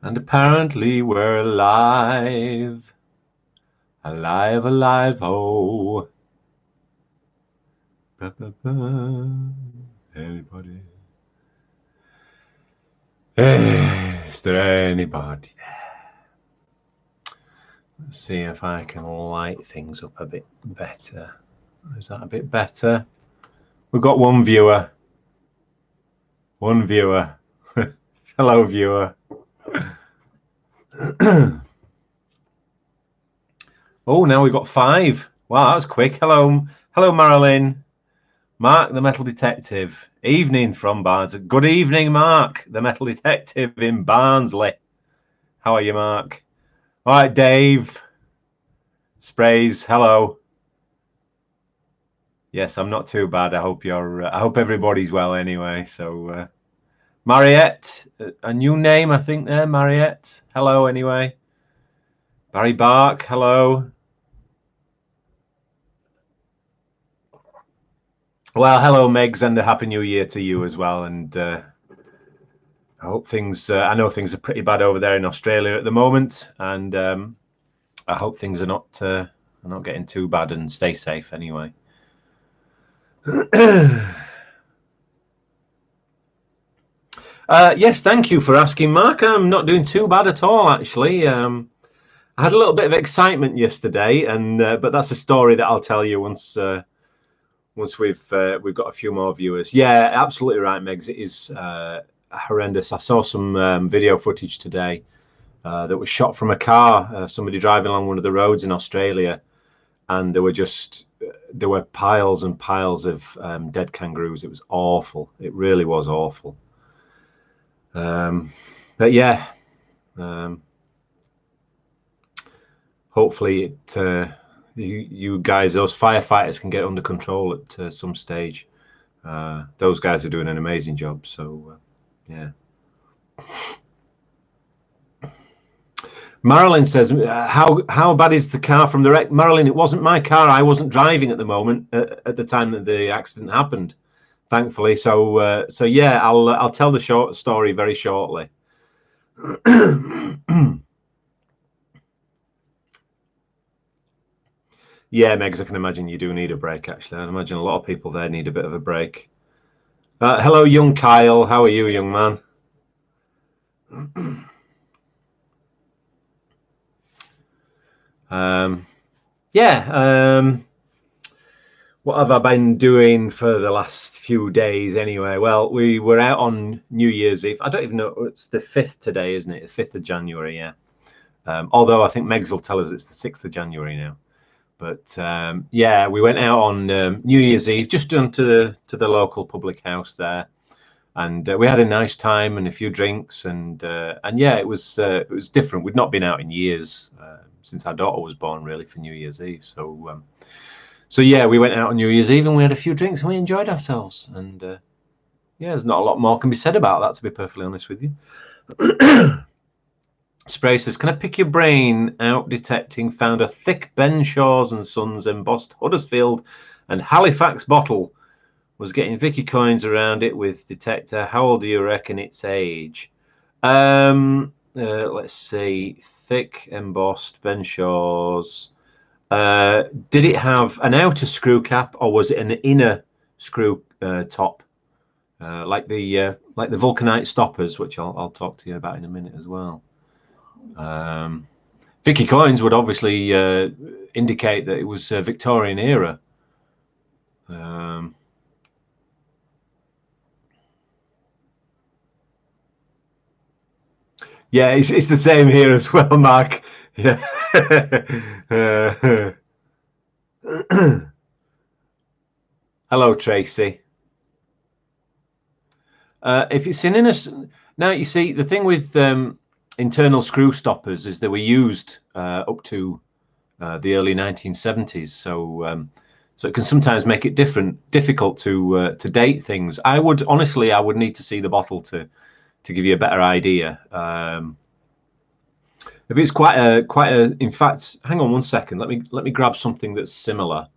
And apparently we're alive. Alive, alive, oh. Anybody? Is there anybody there? Let's see if I can light things up a bit better. Is that a bit better? We've got one viewer. One viewer. Hello, viewer. Oh, now we've got 5. Wow, that was quick. Hello, Marilyn. Mark, the metal detective. Evening from Barnes. Good evening, Mark, the metal detective in Barnsley. How are you, Mark? All right, Dave. Sprays. Hello. Yes, I'm not too bad. I hope you're. I hope everybody's well anyway. So, Mariette, a new name, I think. There, Mariette. Hello, anyway. Barry Bark. Hello. Well, hello, Megs, and a happy New Year to you as well. And I hope things. I know things are pretty bad over there in Australia at the moment, and I hope things are not getting too bad. And stay safe anyway. Yes, thank you for asking, Mark. I'm not doing too bad at all, actually. I had a little bit of excitement yesterday, and but that's a story that I'll tell you once we've got a few more viewers. Yeah, absolutely right, Megs. It is horrendous. I saw some video footage today that was shot from a car. Somebody driving along one of the roads in Australia, and there were piles and piles of dead kangaroos. It was awful. It really was awful. But yeah, hopefully you guys, those firefighters, can get under control at some stage. Those guys are doing an amazing job. So yeah. Marilyn says, how bad is the car from the wreck? Marilyn, it wasn't my car. I wasn't driving at the moment at the time that the accident happened, thankfully. So yeah, I'll tell the short story very shortly. Yeah, Megs, I can imagine you do need a break, actually. I imagine a lot of people there need a bit of a break. Hello, young Kyle. How are you, young man? What have I been doing for the last few days anyway? Well, we were out on New Year's Eve. I don't even know. It's the 5th today, isn't it? The 5th of January, yeah. Although I think Megs will tell us it's the 6th of January now. But yeah, we went out on New Year's Eve, just down to the local public house there. And we had a nice time and a few drinks, and yeah, it was different. We'd not been out in years since our daughter was born, really, for New Year's Eve. So yeah, we went out on New Year's Eve and we had a few drinks and we enjoyed ourselves. And yeah, there's not a lot more can be said about that, to be perfectly honest with you. Spray says, can I pick your brain out detecting found a thick Ben Shaw's and Sons embossed Huddersfield and Halifax bottle, was getting Vicky coins around it with detector. How old do you reckon its age? Let's see. Thick embossed Ben Shaw's. Did it have an outer screw cap or was it an inner screw top? Like the Vulcanite stoppers, which I'll talk to you about in a minute as well. Vicky coins would obviously indicate that it was Victorian era. Yeah, it's the same here as well, Mark. Yeah. Hello, Tracy. If it's in now, you see, the thing with internal screw stoppers is they were used up to the early 1970s. So it can sometimes make it difficult to date things. I would need to see the bottle to give you a better idea. If it's quite a, in fact, hang on one second. Let me grab something that's similar,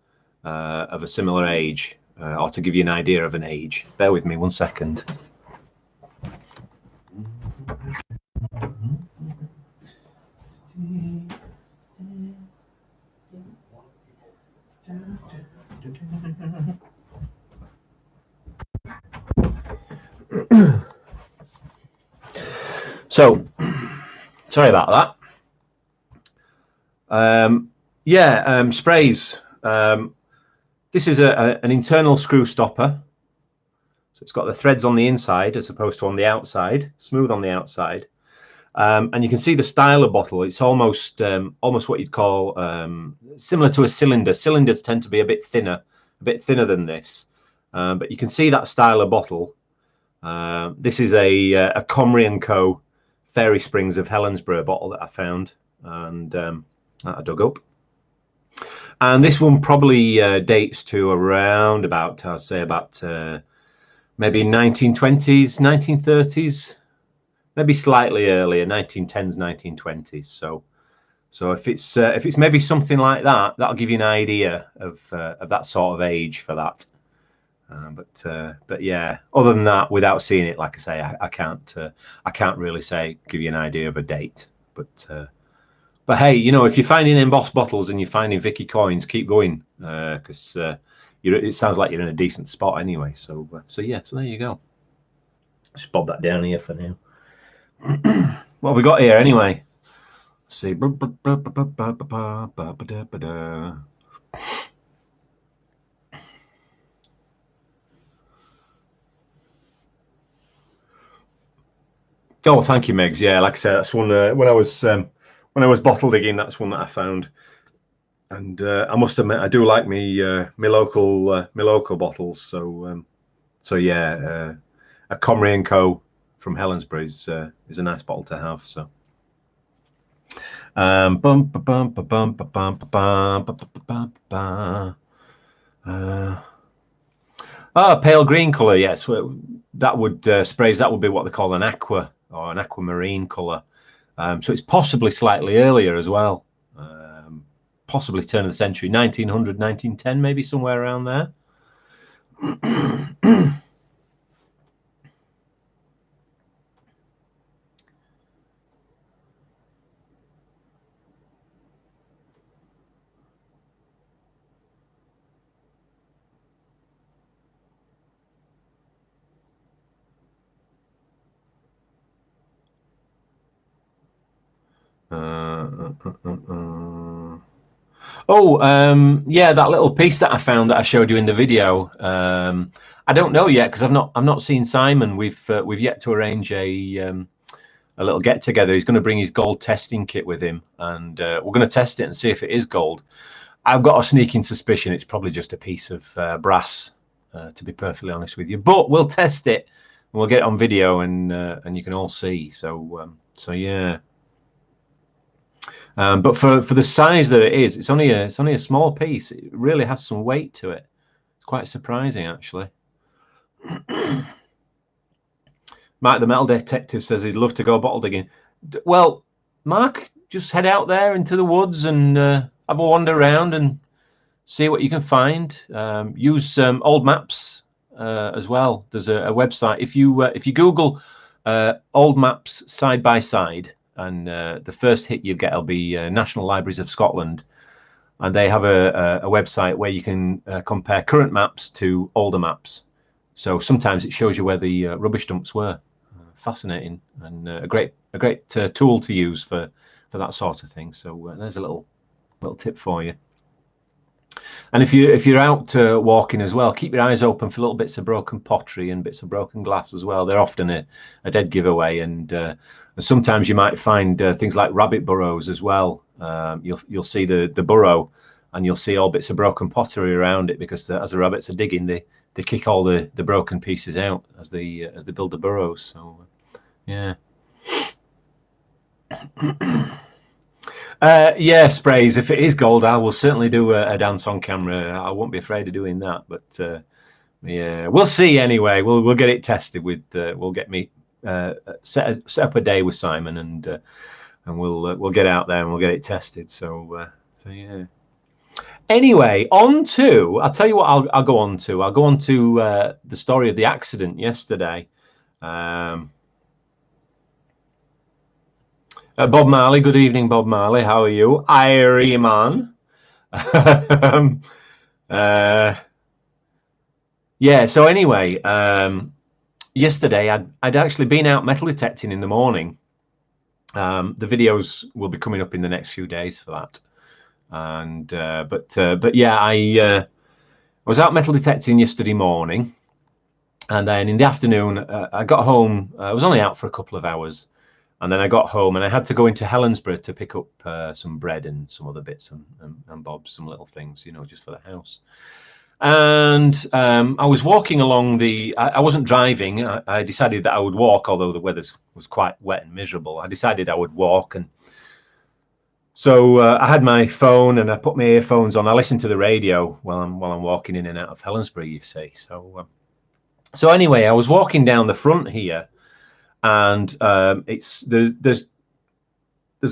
of a similar age. or to give you an idea of an age. Bear with me 1 second. So, sorry about that. Sprays. This is an internal screw stopper. So it's got the threads on the inside as opposed to on the outside, smooth on the outside. And you can see the style of bottle. It's almost what you'd call similar to a cylinder. Cylinders tend to be a bit thinner than this. But you can see that style of bottle. This is a Comrie & Co. Fairy Springs of Helensburgh bottle that I found and that I dug up. And this one probably dates to around about, I'd say about maybe 1920s, 1930s, maybe slightly earlier, 1910s, 1920s. So if it's maybe something like that, that'll give you an idea of that sort of age for that. But yeah, other than that, without seeing it, like I say, I can't really give you an idea of a date. But hey, you know, if you're finding embossed bottles and you're finding Vicky coins, keep going, because it sounds like you're in a decent spot anyway. So yeah, so there you go. Just bob that down here for now. What have we got here anyway? Let's see. Oh, thank you, Megs. Yeah, like I said, that's one when I was bottle digging. That's one that I found, and I must admit I do like me local bottles. So yeah, a Comrie & Co. from Helensburgh is a nice bottle to have. So. Pale green color. Yes, that would sprays. That would be what they call an aqua or an aquamarine color. So it's possibly slightly earlier as well. Possibly turn of the century, 1900, 1910, maybe somewhere around there. Yeah, that little piece that I found that I showed you in the video. I don't know yet because I've not seen Simon. We've yet to arrange a little get together. He's going to bring his gold testing kit with him, and we're going to test it and see if it is gold. I've got a sneaking suspicion it's probably just a piece of brass, to be perfectly honest with you. But we'll test it and we'll get it on video, and you can all see. So yeah. But for the size that it is, it's only a small piece. It really has some weight to it. It's quite surprising, actually. Mark the Metal Detective says he'd love to go bottle digging. Well, Mark, just head out there into the woods and have a wander around and see what you can find. Use old maps as well. There's a website. If you Google old maps side by side, and the first hit you get will be National Libraries of Scotland, and they have a website where you can compare current maps to older maps. So sometimes it shows you where the rubbish dumps were. Fascinating, and a great tool to use for that sort of thing. So there's a little tip for you. And if you're out walking as well, keep your eyes open for little bits of broken pottery and bits of broken glass as well. They're often a dead giveaway, and sometimes you might find things like rabbit burrows as well. You'll see the burrow, and you'll see all bits of broken pottery around it, because as the rabbits are digging, they kick all the broken pieces out as they build the burrows. So yeah. Yeah, sprays. If it is gold, I will certainly do a dance on camera. I won't be afraid of doing that. But yeah, we'll see. Anyway, we'll get it tested with. We'll get me set up a day with Simon, and we'll get out there and we'll get it tested. So yeah. Anyway, I'll tell you what I'll go on to. I'll go on to the story of the accident yesterday. Bob Marley, good evening, Bob Marley. How are you? Irie-man. Yeah, so anyway, yesterday I'd actually been out metal detecting in the morning. The videos will be coming up in the next few days for that. And but yeah, I was out metal detecting yesterday morning, and then in the afternoon I got home. I was only out for a couple of hours, and then I got home and I had to go into Helensburgh to pick up some bread and some other bits and bobs, some little things, you know, just for the house. And I was walking along I wasn't driving. I decided that I would walk, although the weather was quite wet and miserable. I decided I would walk, and so I had my phone and I put my earphones on. I listened to the radio while I'm walking in and out of Helensburgh, you see. So anyway, I was walking down the front here, and there's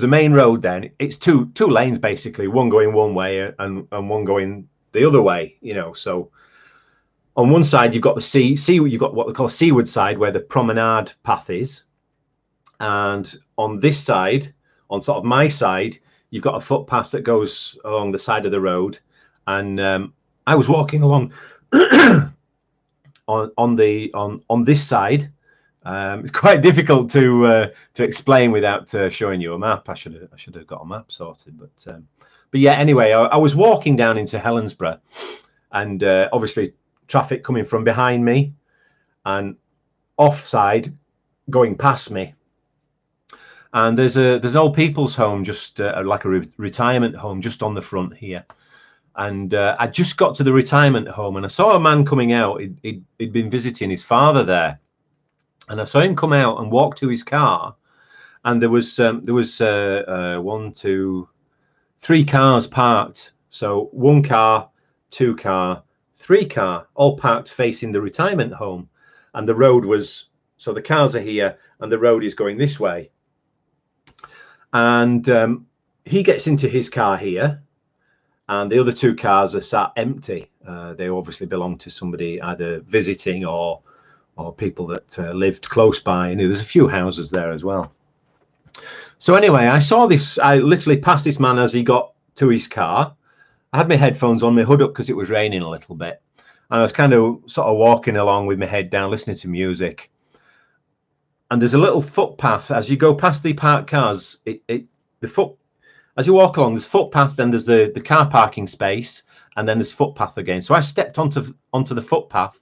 a main road there. It's two lanes basically, one going one way and one going the other way, you know. So on one side you've got the you've got what they call seaward side, where the promenade path is, and on this side, on sort of my side, you've got a footpath that goes along the side of the road. And I was walking along on this side. It's quite difficult to explain without showing you a map. I should have got a map sorted, but yeah. Anyway, I was walking down into Helensburgh, and obviously traffic coming from behind me and offside going past me. And there's an old people's home, just like a retirement home, just on the front here. And I just got to the retirement home, and I saw a man coming out. He'd been visiting his father there, and I saw him come out and walk to his car. And there was 1, 2, 3 cars parked. So 1 car, 2 car, 3 car, all parked facing the retirement home. And the road was, so the cars are here, and the road is going this way. And he gets into his car here, and the other 2 cars are sat empty. They obviously belong to somebody either visiting or people that lived close by. And there's a few houses there as well. So anyway, I saw this. I literally passed this man as he got to his car. I had my headphones on, my hood up because it was raining a little bit, and I was kind of sort of walking along with my head down, listening to music. And there's a little footpath as you go past the parked cars. As you walk along, there's footpath, then there's the car parking space, and then there's footpath again. So I stepped onto the footpath.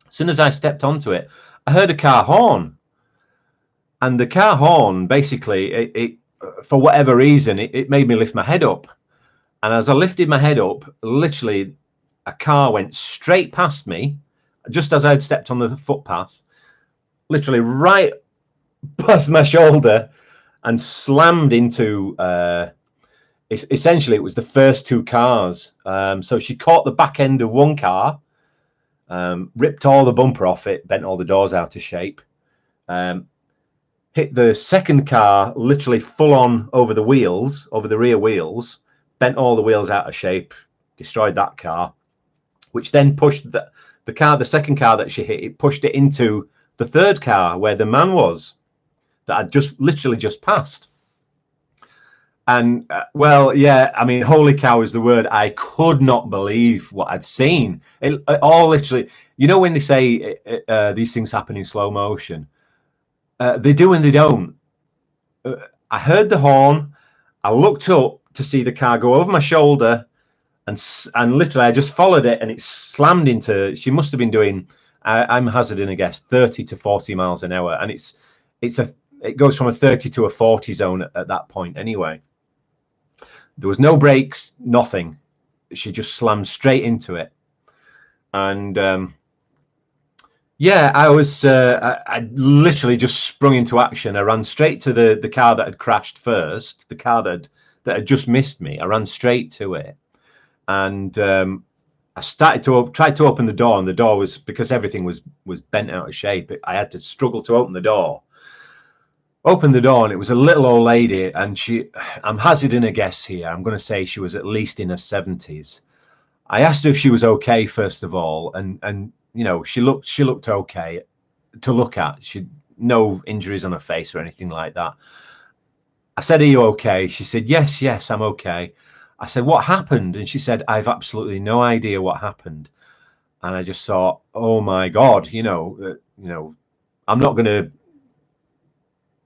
As soon as I stepped onto it, I heard a car horn, and the car horn basically, it for whatever reason, it made me lift my head up. And as I lifted my head up, literally a car went straight past me, just as I'd stepped on the footpath, literally right past my shoulder, and slammed into essentially it was the first 2 cars. So she caught the back end of 1 car, ripped all the bumper off it, bent all the doors out of shape, hit the second car literally full on over the wheels, over the rear wheels, bent all the wheels out of shape, destroyed that car, which then pushed the second car that she hit, it pushed it into the 3rd car where the man was that I'd literally just passed. And well, yeah, I mean, holy cow is the word. I could not believe what I'd seen. It all literally, you know, when they say these things happen in slow motion, they do and they don't. I heard the horn. I looked up to see the car go over my shoulder, and literally I just followed it, and it slammed into. She must have been doing. I'm hazarding a guess, 30 to 40 miles an hour, and it goes from a 30 to a 40 zone at that point. Anyway, there was no brakes, nothing. She just slammed straight into it, and yeah, I literally just sprung into action. I ran straight to the car that had crashed first, the car that had just missed me. I ran straight to it, and I started to try to open the door, and the door was, because everything was bent out of shape, I had to struggle to open the door. Opened the door and it was a little old lady, and I'm hazarding a guess here. I'm going to say she was at least in her 70s. I asked her if she was okay first of all, and you know, she looked okay to look at. She no injuries on her face or anything like that. I said, "Are you okay?" She said, "Yes, I'm okay." I said, "What happened?" And she said, "I've absolutely no idea what happened." And I just thought, "Oh my God, I'm not going to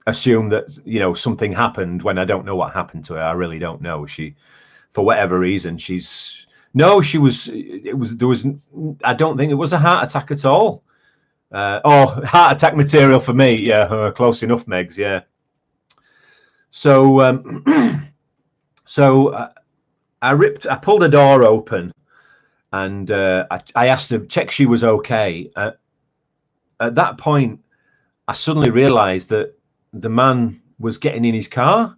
assume that something happened when I don't know what happened to her. I really don't know. She, for whatever reason, she was. It was there was. I don't think it was a heart attack at all. Heart attack material for me. Yeah, close enough, Megs. Yeah. So, so I pulled the door open, and I asked her, check she was okay. At that point, I suddenly realised that the man was getting in his car,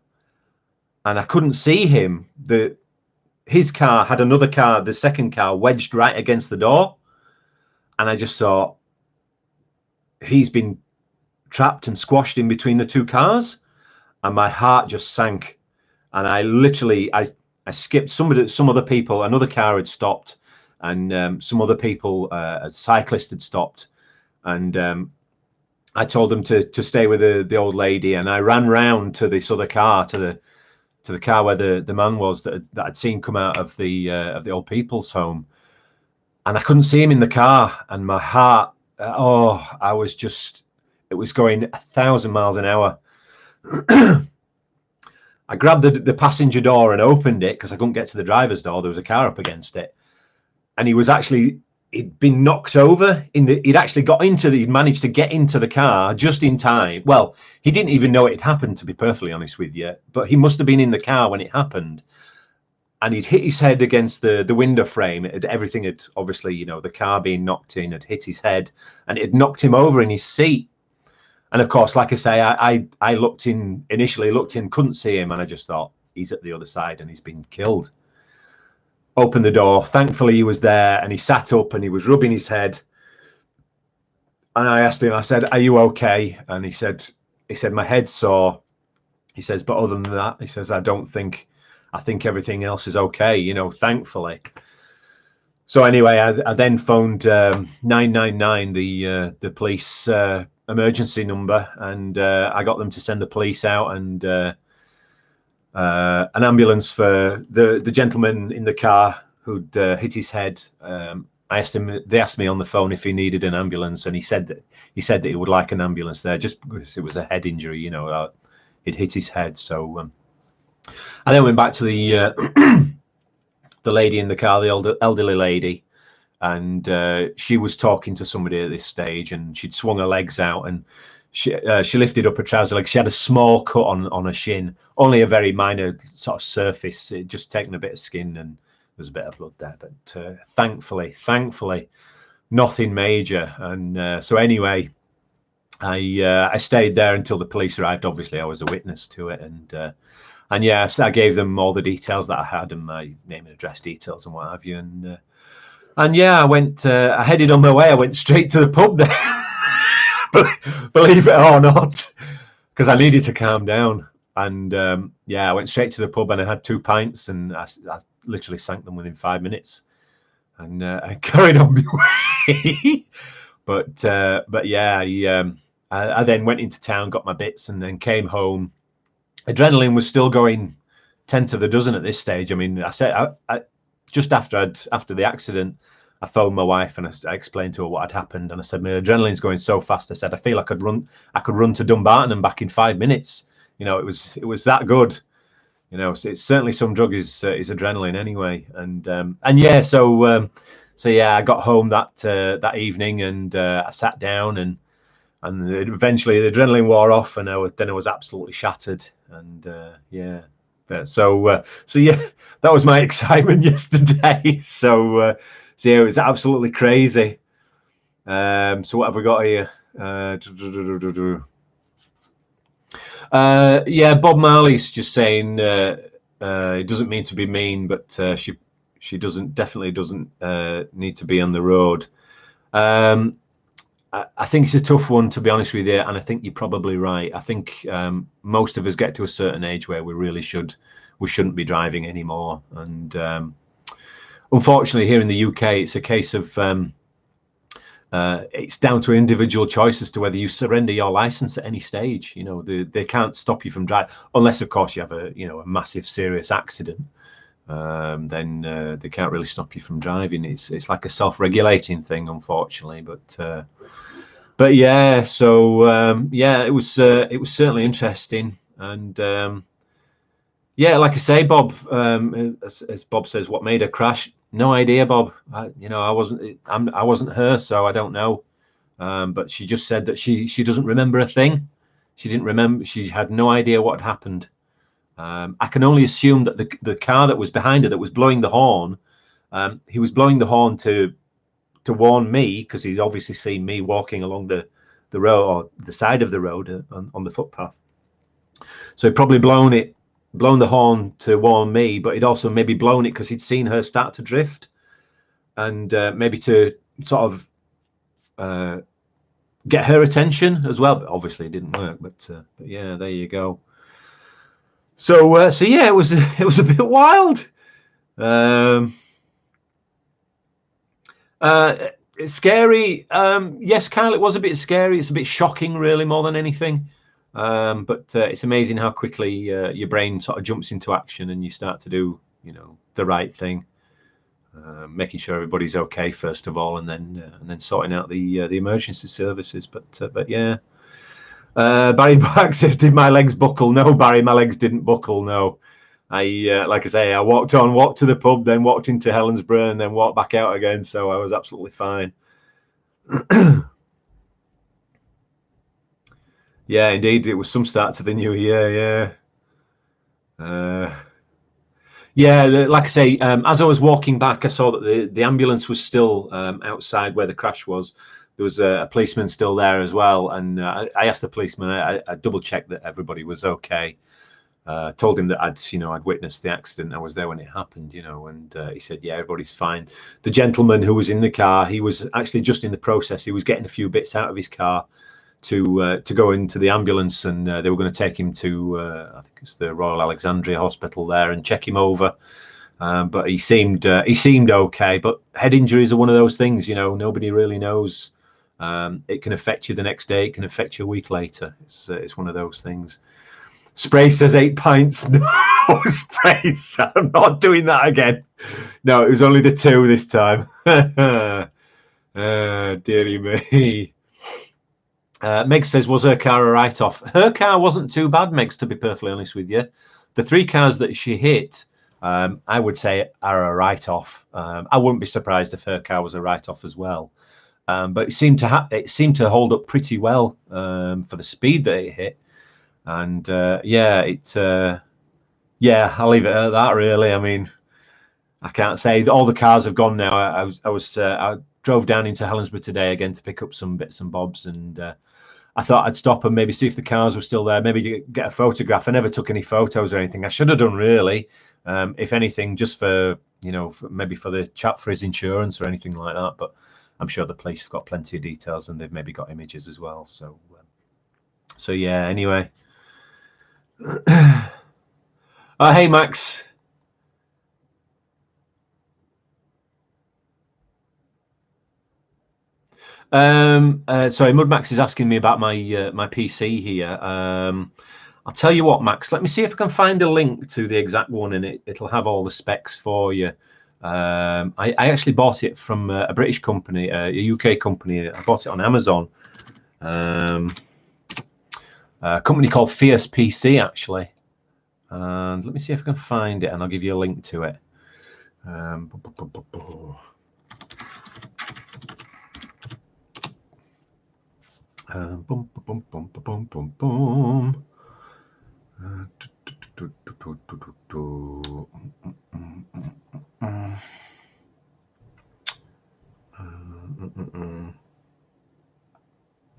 and I couldn't see him. His car had another car, the second car, wedged right against the door, and I just thought, he's been trapped and squashed in between the two cars, and my heart just sank. And I skipped some other people. Another car had stopped, and some other people, a cyclist had stopped, and I told them to stay with the old lady, and I ran round to this other car, to the car where the man was that I'd seen come out of the old people's home, and I couldn't see him in the car, and my heart, I was just, it was going 1,000 miles an hour. I grabbed the passenger door and opened it because I couldn't get to the driver's door. There was a car up against it, and he'd been knocked over. He'd actually he'd managed to get into the car just in time. Well, he didn't even know it had happened, to be perfectly honest with you, but he must have been in the car when it happened. And he'd hit his head against the window frame. Everything had obviously, the car being knocked in had hit his head, and it had knocked him over in his seat. And of course, like I say, I initially looked in, couldn't see him, and I just thought, he's at the other side and he's been killed. Opened the door. Thankfully, he was there, and he sat up and he was rubbing his head. And I asked him, I said, "Are you okay?" And he said, "My head's sore." He says, "But other than that," he says, I think everything else is okay, thankfully. So anyway, I then phoned 999, the police emergency number, and I got them to send the police out, and an ambulance for the gentleman in the car who'd hit his head. They asked me on the phone if he needed an ambulance, and he said that he would like an ambulance there, just because it was a head injury, it hit his head. So I then went back to the the lady in the car, the elderly lady, and she was talking to somebody at this stage, and she'd swung her legs out, and she lifted up her trouser leg. She had a small cut on her shin, only a very minor sort of surface. It just taken a bit of skin, and there's a bit of blood there. But thankfully, nothing major. And so anyway, I stayed there until the police arrived. Obviously, I was a witness to it, and yes, I gave them all the details that I had, and my name and address details and what have you. And yeah, I headed on my way. I went straight to the pub there. Believe it or not, because I needed to calm down. And I went straight to the pub, and I had 2 pints, and I literally sank them within 5 minutes, and I carried on my way. But yeah, I then went into town, got my bits, and then came home. Adrenaline was still going 10 to the dozen at this stage. I mean, I said just after the accident, I phoned my wife and I explained to her what had happened, and I said, my adrenaline's going so fast. I said, I feel I could run to Dumbarton and back in 5 minutes. It was that good. So it's certainly some drug is adrenaline anyway. And yeah, so yeah, I got home that evening, and I sat down, and eventually the adrenaline wore off, and I was absolutely shattered. And yeah. So yeah, that was my excitement yesterday. So yeah, it was absolutely crazy. So what have we got here? Yeah, Bob Marley's just saying it doesn't mean to be mean, but she definitely doesn't need to be on the road. I think it's a tough one, to be honest with you, and I think you're probably right. I think most of us get to a certain age where we shouldn't be driving anymore, and unfortunately, here in the UK, it's a case of it's down to individual choice as to whether you surrender your license at any stage. You know, they can't stop you from driving unless, of course, you have a massive serious accident. Then they can't really stop you from driving. It's like a self-regulating thing, unfortunately. But yeah, so yeah, it was certainly interesting, and yeah, like I say, Bob, as Bob says, what made her crash? No idea, Bob. I wasn't her, so I don't know. But she just said that she doesn't remember a thing. She didn't remember. She had no idea what had happened. I can only assume that the car that was behind her, that was blowing the horn, he was blowing the horn to warn me, because he's obviously seen me walking along the road, or the side of the road on the footpath. So he'd probably blown the horn to warn me, but he'd also maybe blown it because he'd seen her start to drift, and maybe to sort of get her attention as well. But obviously it didn't work. But yeah, there you go. So yeah, it was a bit wild. It's scary. Yes, Kyle, it was a bit scary. It's a bit shocking, really, more than anything. But it's amazing how quickly your brain sort of jumps into action and you start to do, the right thing, making sure everybody's okay first of all, and then sorting out the emergency services. But yeah. Barry Black says, "Did my legs buckle?" No, Barry, my legs didn't buckle. No. Like I say, I walked to the pub, then walked into Helensburgh, and then walked back out again. So I was absolutely fine. Yeah, indeed, it was some start to the new year. Yeah. Yeah, like I say, as I was walking back, I saw that the ambulance was still outside where the crash was. There was a policeman still there as well, and I asked the policeman. I double checked that everybody was okay. Told him that I'd witnessed the accident. I was there when it happened, and he said, yeah, everybody's fine. The gentleman who was in the car, he was actually just in the process. He was getting a few bits out of his car to go into the ambulance, and they were going to take him to I think it's the Royal Alexandria Hospital there and check him over. But he seemed okay. But head injuries are one of those things, nobody really knows. It can affect you the next day. It can affect you a week later. It's one of those things. Spray says 8 pints. No, Sprays, I'm not doing that again. No, it was only the 2 this time. Dearie me. Meg says, was her car a write-off? Her car wasn't too bad, Megs, to be perfectly honest with you. The 3 cars that she hit, I would say, are a write-off. I wouldn't be surprised if her car was a write-off as well. But it seemed to hold up pretty well for the speed that it hit. And yeah, I'll leave it at that. Really, I mean, I can't say all the cars have gone now. I drove down into Helensburgh today again to pick up some bits and bobs, and I thought I'd stop and maybe see if the cars were still there, maybe get a photograph. I never took any photos or anything. I should have done, really. If anything, just for maybe for the chap for his insurance or anything like that. But I'm sure the police have got plenty of details, and they've maybe got images as well. So yeah. Anyway. Hey, Max. Sorry, Mudmax is asking me about my PC here. I'll tell you what, Max. Let me see if I can find a link to the exact one, and it'll have all the specs for you. I actually bought it from a British company, a UK company. I bought it on Amazon. A company called Fierce PC, actually. And let me see if I can find it, and I'll give you a link to it.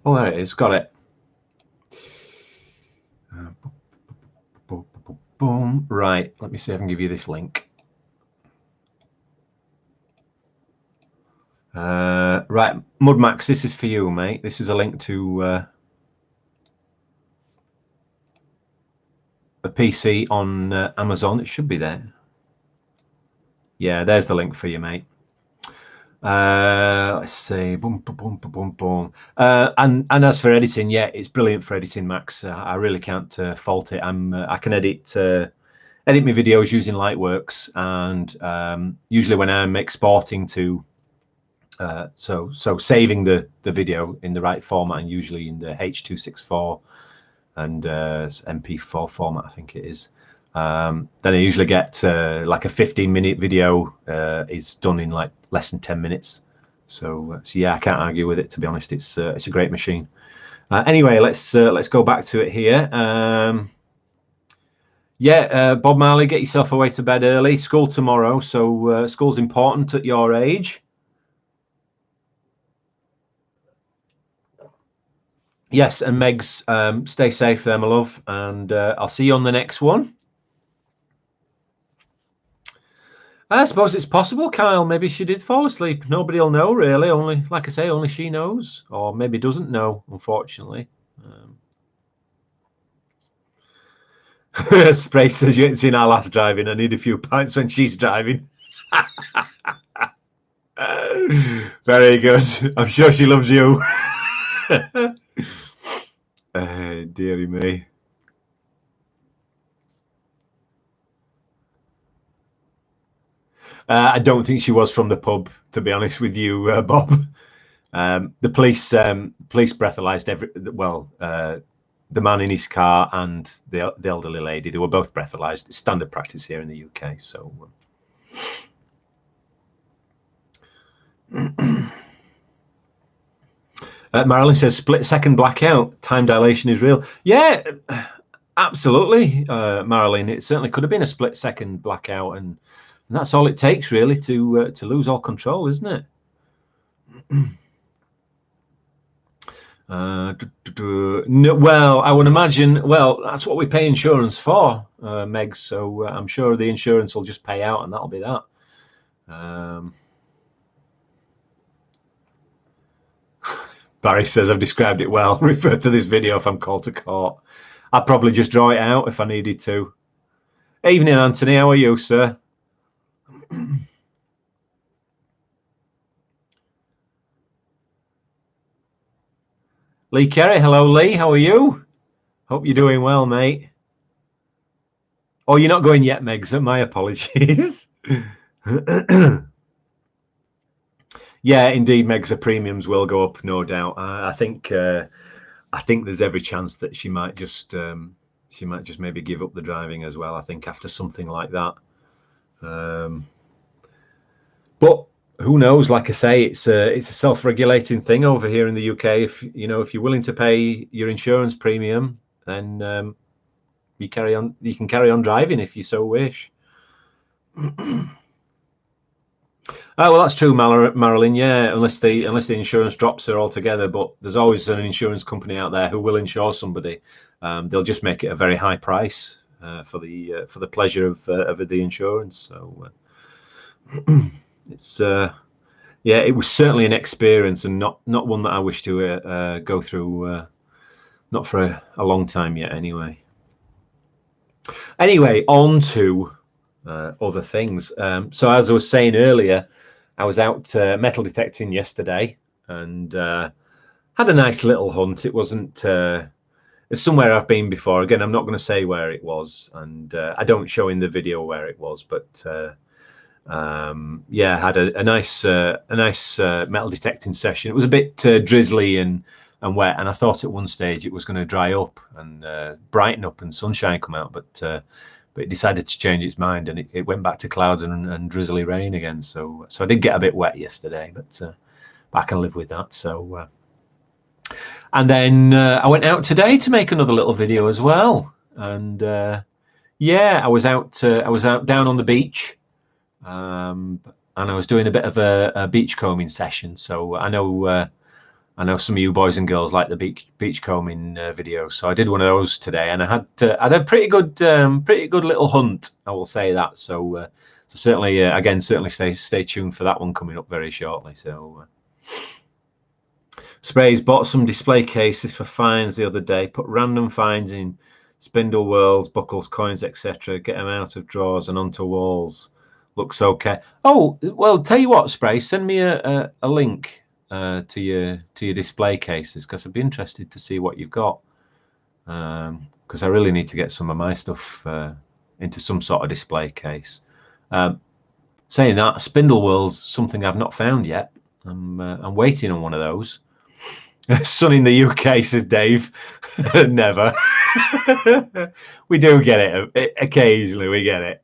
Oh, there it is. Got it. Right. Let me see if I can give you this link. Right. Right, Mudmax, this is for you, mate. This is a link to a PC on Amazon. It should be there. Yeah, there's the link for you, mate. Let's see. Boom, boom, boom, boom, boom. And as for editing, yeah, it's brilliant for editing, Max. I really can't fault it. I can edit my videos using Lightworks, and usually when I'm exporting to so saving the video in the right format, and usually in the H.264 and MP4 format, I think it is. Then I usually get like a 15-minute video is done in like less than 10 minutes. So yeah, I can't argue with it, to be honest. It's a great machine. Anyway, let's go back to it here. Yeah, Bob Marley, get yourself away to bed early. School tomorrow, so school's important at your age. Yes, and Megs, stay safe there, my love, and I'll see you on the next one. I suppose it's possible, Kyle. Maybe she did fall asleep. Nobody will know, really. Only, like I say, only she knows, or maybe doesn't know, unfortunately. Spray says you ain't seen our last driving. I need a few pints when she's driving. Very good. I'm sure she loves you. Dearie me. I don't think she was from the pub, to be honest with you, Bob. The police breathalyzed the man in his car and the elderly lady. They were both breathalyzed. It's standard practice here in the UK. So. Marilyn says split-second blackout. Time dilation is real. Yeah, absolutely, Marilyn. It certainly could have been a split-second blackout, and that's all it takes, really, to lose all control, isn't it? No, well, I would imagine. Well, that's what we pay insurance for, Megs. So I'm sure the insurance will just pay out, and that'll be that. Barry says I've described it well. Refer to this video if I'm called to court. I'd probably just draw it out if I needed to. Evening, Anthony. How are you, sir? Lee Kerry. Hello, Lee. How are you? Hope you're doing well, mate. Oh, you're not going yet, Megs. My apologies. Yeah, indeed, Megs. The premiums will go up, no doubt. I think there's every chance that she might just maybe give up the driving as well. I think after something like that. But who knows? Like I say, it's a self-regulating thing over here in the UK. If you're willing to pay your insurance premium, then you can carry on driving if you so wish. Oh, well, that's true, Marilyn. Yeah, unless the insurance drops her altogether. But there's always an insurance company out there who will insure somebody. They'll just make it a very high price for the pleasure of the insurance. So it's yeah, it was certainly an experience, and not one that I wish to go through. Not for a long time yet, anyway. Anyway, on to other things. So as I was saying earlier, I was out metal detecting yesterday and had a nice little hunt. It wasn't it's somewhere I've been before. Again, I'm not going to say where it was, and I don't show in the video where it was, but yeah, I had a nice metal detecting session. It was a bit drizzly and wet, and I thought at one stage it was going to dry up and brighten up and sunshine come out, but it decided to change its mind, and it went back to clouds and drizzly rain again. So I did get a bit wet yesterday, but I can live with that. So and then I went out today to make another little video as well, and yeah, I was out down on the beach, and I was doing a bit of a beach combing session. So I know some of you boys and girls like the beach combing videos, so I did one of those today, and I had a pretty good little hunt, I will say that. So certainly stay tuned for that one coming up very shortly. So Sprays bought some display cases for finds the other day. Put random finds in spindle whorls, buckles, coins, etc. Get them out of drawers and onto walls. Looks okay. Oh well, tell you what, Spray. Send me a link to your display cases, because I'd be interested to see what you've got. Because I really need to get some of my stuff into some sort of display case. Saying that, spindle whorls, something I've not found yet. I'm waiting on one of those. Sun in the UK, says Dave. Never. We do get it occasionally. We get it.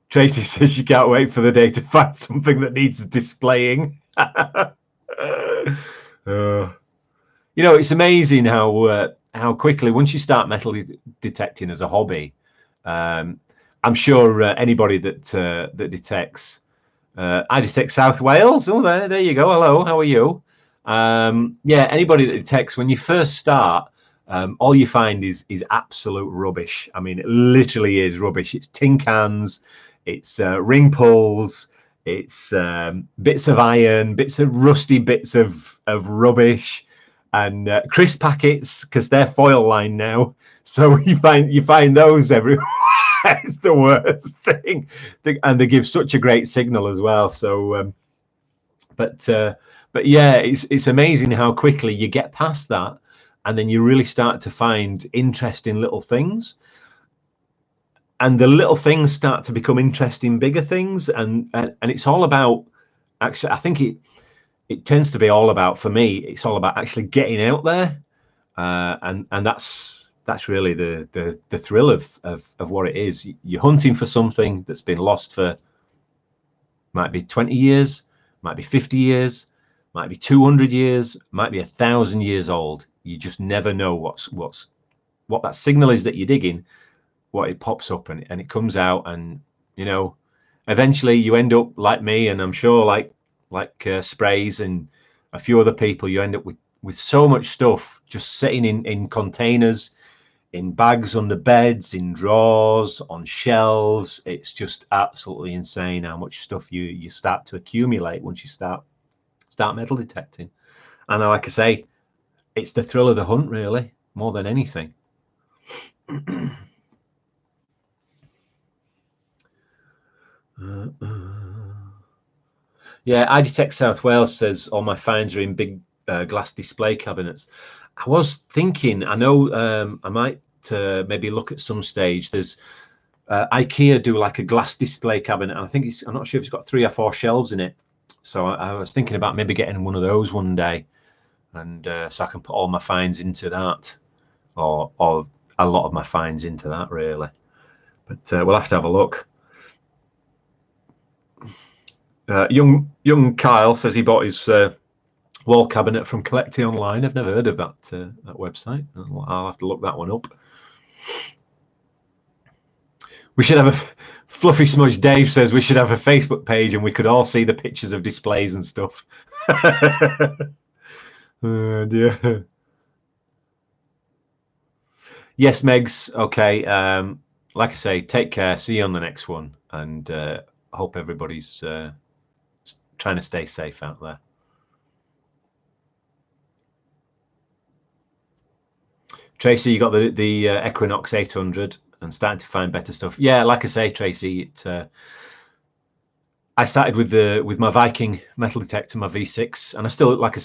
Tracy says she can't wait for the day to find something that needs displaying. You know, it's amazing how quickly, once you start metal detecting as a hobby, I'm sure anybody that detects, I detect South Wales. Oh, there you go. Hello, how are you? Yeah, anybody that detects, when you first start, all you find is absolute rubbish. I mean, it literally is rubbish. It's tin cans, it's ring pulls, it's bits of iron, bits of rusty bits of rubbish, and crisp packets, because they're foil lined now. So you find those everywhere. It's the worst thing, and they give such a great signal as well. So, but yeah, it's amazing how quickly you get past that, and then you really start to find interesting little things, and the little things start to become interesting bigger things, and it's all about, actually, I think it tends to be all about, for me, it's all about actually getting out there, and that's really the thrill of what it is. You're hunting for something that's been lost for, might be 20 years, might be 50 years, might be 200 years, might be 1,000 years old. You just never know what that signal is that you're digging, what it pops up, and it comes out, and you know, eventually you end up like me, and I'm sure like Sprays and a few other people, you end up with so much stuff just sitting in containers, in bags under beds, in drawers, on shelves. It's just absolutely insane how much stuff you start to accumulate once you start metal detecting. And like I say, it's the thrill of the hunt, really, more than anything. Yeah, I Detect South Wales says all my finds are in big glass display cabinets. I was thinking, I know I might maybe look at some stage. There's IKEA do like a glass display cabinet, and I think I'm not sure if it's got 3 or 4 shelves in it. So I was thinking about maybe getting one of those one day, and so I can put all my finds into that, or a lot of my finds into that, really. But we'll have to have a look. Young Kyle says he bought his wall cabinet from Collecti Online. I've never heard of that website. I'll have to look that one up. We should have a Fluffy Smudge Dave says we should have a Facebook page, and we could all see the pictures of displays and stuff. Oh, dear. Yes, Megs. Okay. Like I say, take care. See you on the next one, and hope everybody's trying to stay safe out there. Tracy, you got the Equinox 800 and starting to find better stuff. Yeah, like I say, Tracy, I started with my Viking metal detector, my V6, and I still, like I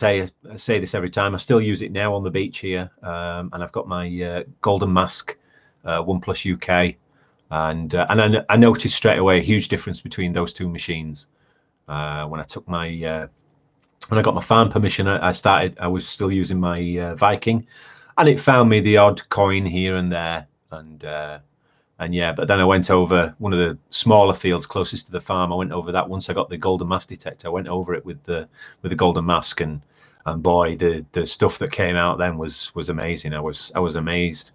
say this every time, I still use it now on the beach here, and I've got my Golden Mask OnePlus UK, and I noticed straight away a huge difference between those two machines. When I took when I got my farm permission, I was still using my Viking, and it found me the odd coin here and there, and yeah, but then I went over one of the smaller fields closest to the farm. I went over that once I got the Golden Mask detector. I went over it with the Golden Mask, and boy, the stuff that came out then was amazing. I was amazed.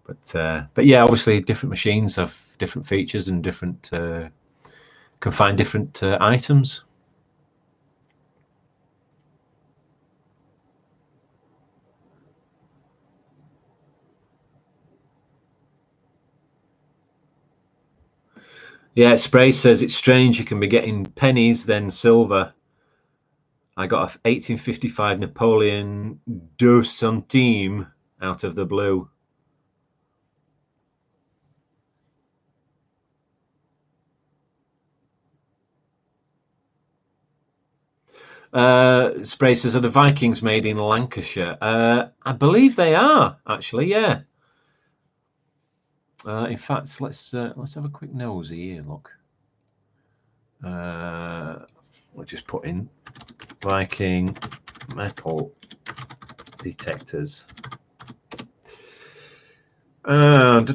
But yeah, obviously different machines have different features and different can find different items. Yeah, Spray says it's strange you can be getting pennies then silver. I got a 1855 Napoleon 2 centimes out of the blue. Spray says, are the Vikings made in Lancashire? I believe they are, actually, yeah. In fact, let's have a quick nosy here. Look, we'll just put in Viking metal detectors. I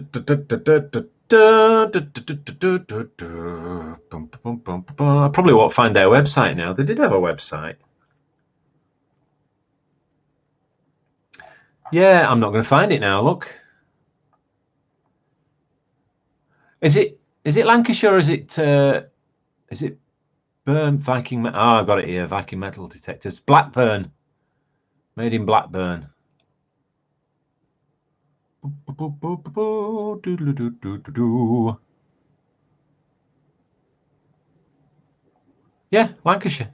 probably won't find their website now. They did have a website. Yeah, I'm not going to find it now. Look, is it Lancashire or is it Viking? Oh, I've got it here. Viking metal detectors. Blackburn, made in Blackburn. Yeah, Lancashire.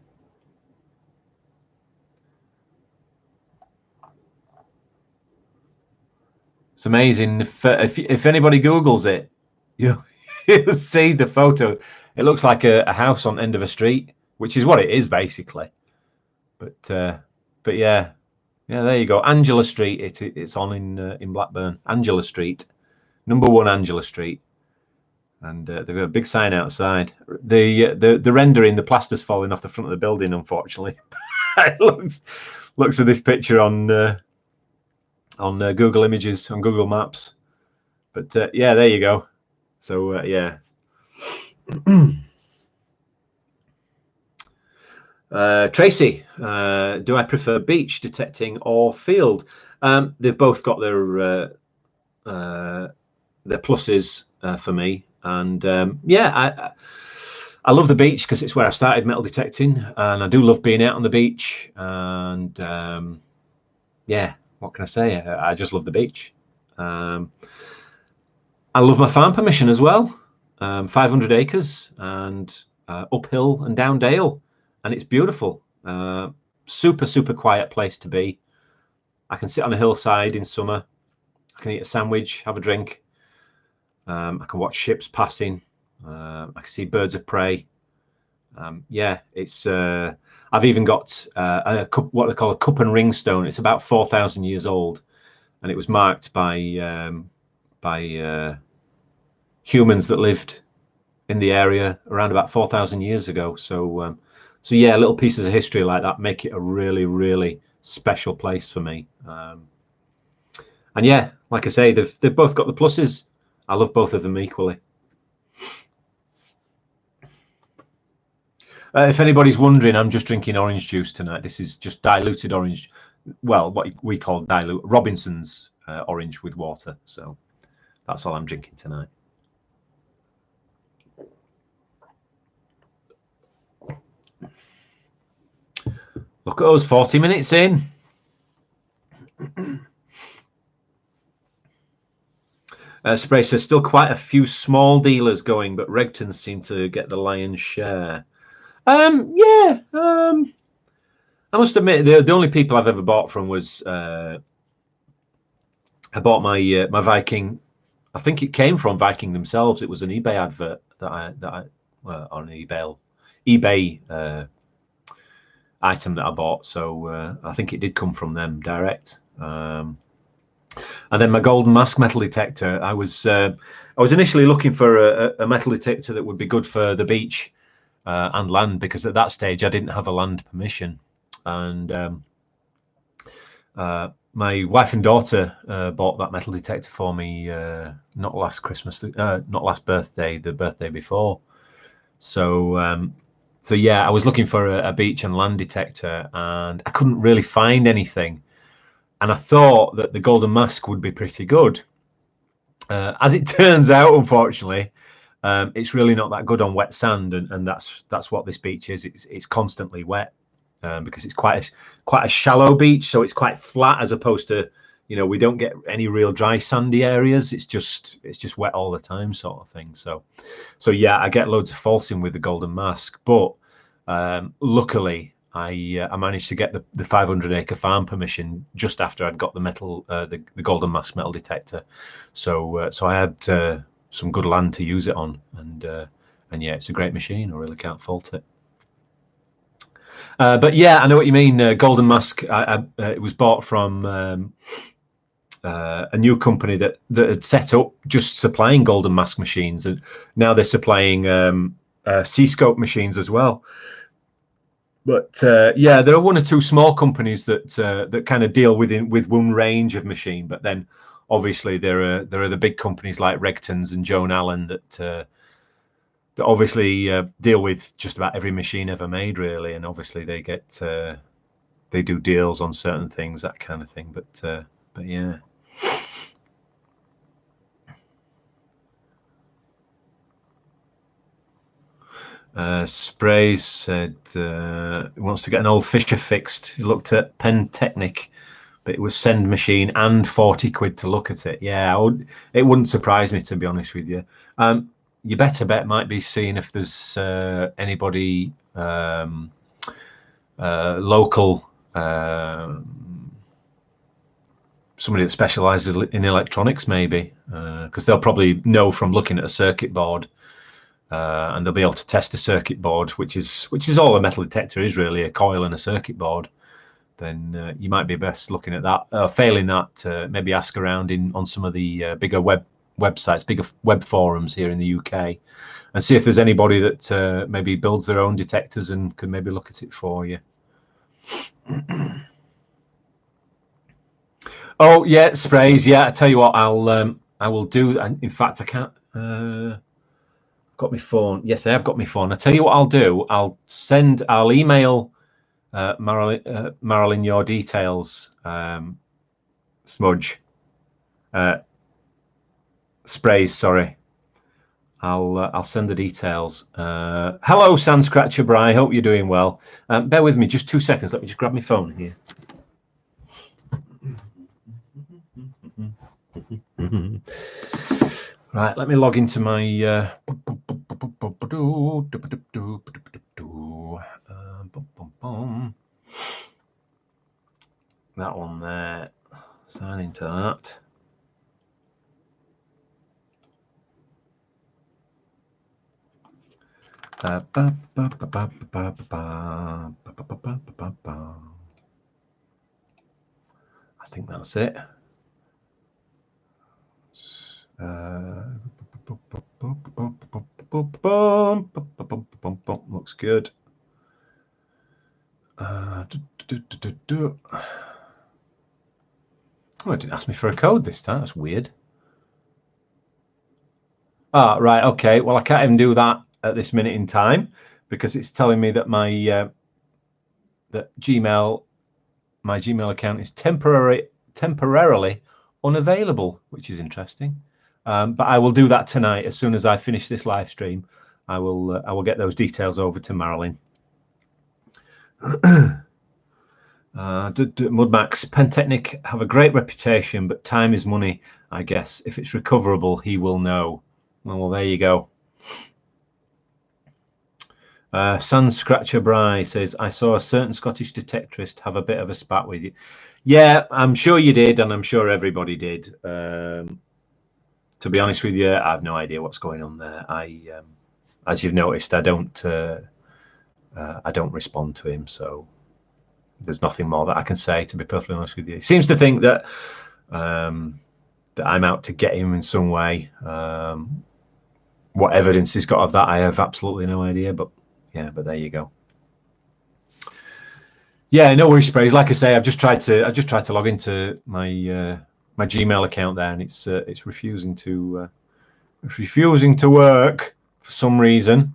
It's amazing. If anybody Googles it, you'll see the photo. It looks like a house on end of a street, which is what it is basically. But yeah, there you go. Angela Street. It's on in Blackburn. Angela Street, number 1 Angela Street, and they've got a big sign outside. The rendering, the plaster's falling off the front of the building. Unfortunately, it looks at this picture on Google Images, on Google Maps. But yeah, there you go. So yeah. Tracy, do I prefer beach detecting or field? They've both got their pluses for me, and yeah, I love the beach because it's where I started metal detecting, and I do love being out on the beach. And yeah, what can I say? I just love the beach. I love my farm permission as well. 500 acres and uphill and down dale, and it's beautiful. Super quiet place to be. I can sit on a hillside in summer. I can eat a sandwich, have a drink. I can watch ships passing. I can see birds of prey. Yeah, it's. I've even got what they call a cup and ring stone. It's about 4,000 years old, and it was marked by humans that lived in the area around about 4,000 years ago. So yeah, little pieces of history like that make it a really special place for me. And yeah, like I say, they've both got the pluses. I love both of them equally. If anybody's wondering, I'm just drinking orange juice tonight. This is just diluted orange. Well, what we call dilute Robinson's orange with water. So that's all I'm drinking tonight. Look at us, 40 minutes in. Spray says still quite a few small dealers going, but Regton seem to get the lion's share. Yeah. I must admit, the only people I've ever bought from was I bought my my Viking. I think it came from Viking themselves. It was an eBay advert that I on eBay item that I bought. So I think it did come from them direct. And then my Golden Mask metal detector. I was initially looking for a metal detector that would be good for the beach and land, because at that stage I didn't have a land permission. And my wife and daughter bought that metal detector for me not last Christmas, not last birthday, the birthday before. So so yeah, I was looking for a beach and land detector, and I couldn't really find anything. And I thought that the Golden Mask would be pretty good. As it turns out, unfortunately, it's really not that good on wet sand, and that's what this beach is. It's constantly wet because it's quite a shallow beach, so it's quite flat as opposed to we don't get any real dry sandy areas. It's just wet all the time, sort of thing. So yeah, I get loads of falsing with the Golden Mask, but luckily I managed to get the 500 acre farm permission just after I'd got the metal, the Golden Mask metal detector. So I had some good land to use it on, and yeah, it's a great machine. I really can't fault it. But yeah, I know what you mean. Golden Mask, it was bought from a new company that had set up just supplying Golden Mask machines, and now they're supplying C-scope machines as well. But yeah, there are one or two small companies that kind of deal with one range of machine. But then, obviously, there are the big companies like Regtons and Joan Allen that obviously deal with just about every machine ever made, really. And obviously, they do deals on certain things, that kind of thing. But yeah. Sprays said he wants to get an old Fisher fixed. He looked at Pentechnic, but it was send machine and 40 quid to look at it. Yeah, it wouldn't surprise me, to be honest with you. Your better bet might be seeing if there's anybody local, somebody that specialises in electronics, maybe, because they'll probably know from looking at a circuit board. And they'll be able to test a circuit board, which is all a metal detector is, really, a coil and a circuit board. Then you might be best looking at that. Failing that, maybe ask around on some of the bigger websites, bigger web forums here in the UK, and see if there's anybody that maybe builds their own detectors and can maybe look at it for you. Oh yeah, sprays. Yeah, I tell you what, I will do. In fact, I can't. Got my phone. Yes, I have got my phone. I tell you what I'll do. I'll email Marilyn your details. Smudge. Sprays. Sorry. I'll send the details. Hello, Sand Scratcher Bry. Hope you're doing well. Bear with me just 2 seconds. Let me just grab my phone here. Right, let me log into my that one there. Sign into that. I think that's it. Looks good. Oh, it didn't ask me for a code this time. That's weird. Ah, right. Okay. Well, I can't even do that at this minute in time because it's telling me that my my Gmail account is temporarily unavailable, which is interesting. But I will do that tonight as soon as I finish this live stream. I will get those details over to Marilyn. Mudmax, Pentechnic have a great reputation, but time is money, I guess. If it's recoverable, he will know. Well, there you go. Sun Scratcher Bry says, I saw a certain Scottish detectorist have a bit of a spat with you. Yeah, I'm sure you did, and I'm sure everybody did. To be honest with you, I have no idea what's going on there. As you've noticed, I don't respond to him, so there's nothing more that I can say, to be perfectly honest with you. He seems to think that that I'm out to get him in some way. What evidence he's got of that, I have absolutely no idea. But yeah, but there you go. Yeah, no worries, Sprays. Like I say, I've just tried to log into my my Gmail account there, and it's refusing to work for some reason.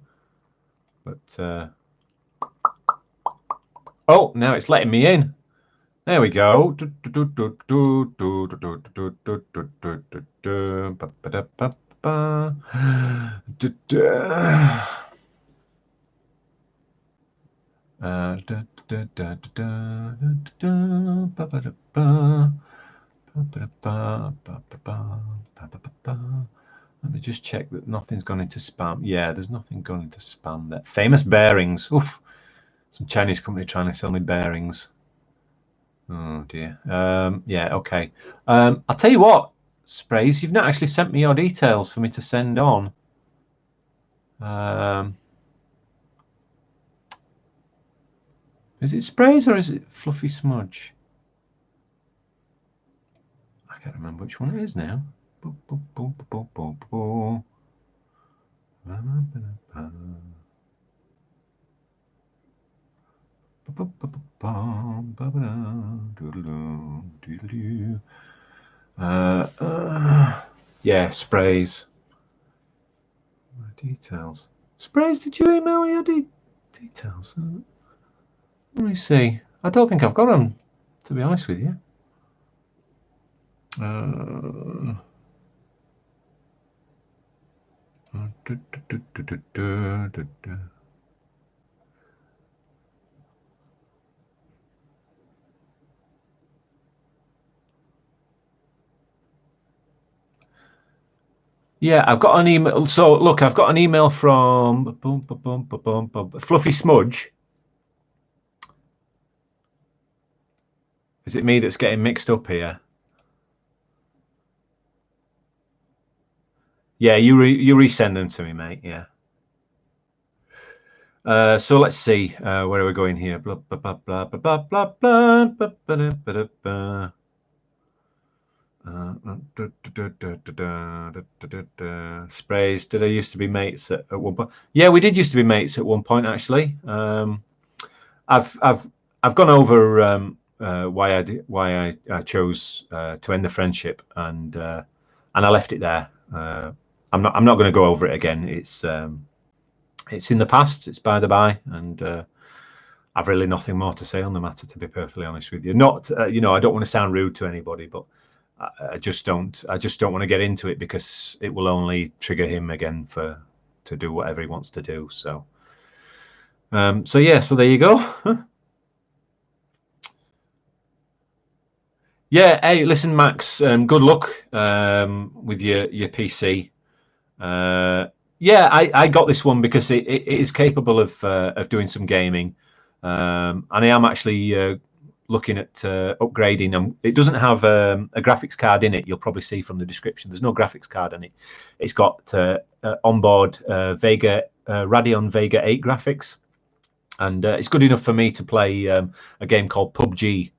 But oh, now it's letting me in. There we go. Let me just check that nothing's gone into spam. Yeah, there's nothing gone into spam there. Famous bearings. Oof. Some Chinese company trying to sell me bearings. Oh dear. Yeah, okay. I'll tell you what, Sprays, you've not actually sent me your details for me to send on. Is it Sprays or is it Fluffy Smudge? I can't remember which one it is now. Yeah, Sprays. My details. Sprays, did you email your details? Let me see. I don't think I've got them, to be honest with you. Yeah, I've got an email. So look, I've got an email from Fluffy Smudge. Is it me that's getting mixed up here? Yeah, you resend them to me, mate. Yeah. So let's see. Where are we going here? Blah blah blah blah blah blah blah blah blah. Sprays. Did I used to be mates at one point? Yeah, we did used to be mates at one point, actually. I've gone over why I chose to end the friendship, and I left it there. I'm not going to go over it again. It's in the past. It's by the by, and I've really nothing more to say on the matter, to be perfectly honest with you. Not I don't want to sound rude to anybody, but I just don't want to get into it, because it will only trigger him again to do whatever he wants to do. So yeah, so there you go. Yeah, hey, listen, Max, good luck with your PC. Yeah, I got this one because it is capable of doing some gaming, and I am actually looking at upgrading. It doesn't have a graphics card in it. You'll probably see from the description. There's no graphics card in it. It's got onboard Radeon Vega 8 graphics, and it's good enough for me to play a game called PUBG,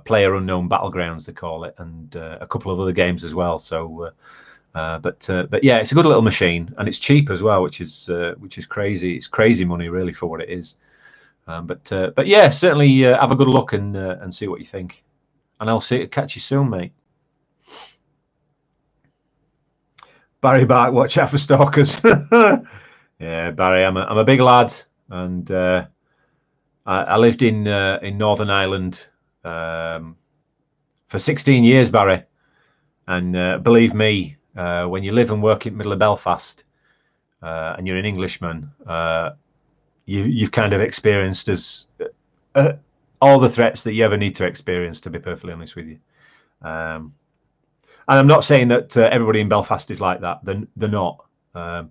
Player Unknown Battlegrounds, they call it, and a couple of other games as well. So. But yeah, it's a good little machine, and it's cheap as well, which is crazy. It's crazy money, really, for what it is. But yeah, certainly have a good look and see what you think. And I'll catch you soon, mate. Barry Bark, watch out for stalkers. Yeah, Barry, I'm a big lad, and I lived in Northern Ireland for 16 years, Barry, and believe me. When you live and work in the middle of Belfast and you're an Englishman, you've kind of experienced all the threats that you ever need to experience, to be perfectly honest with you. And I'm not saying that everybody in Belfast is like that. They're not. The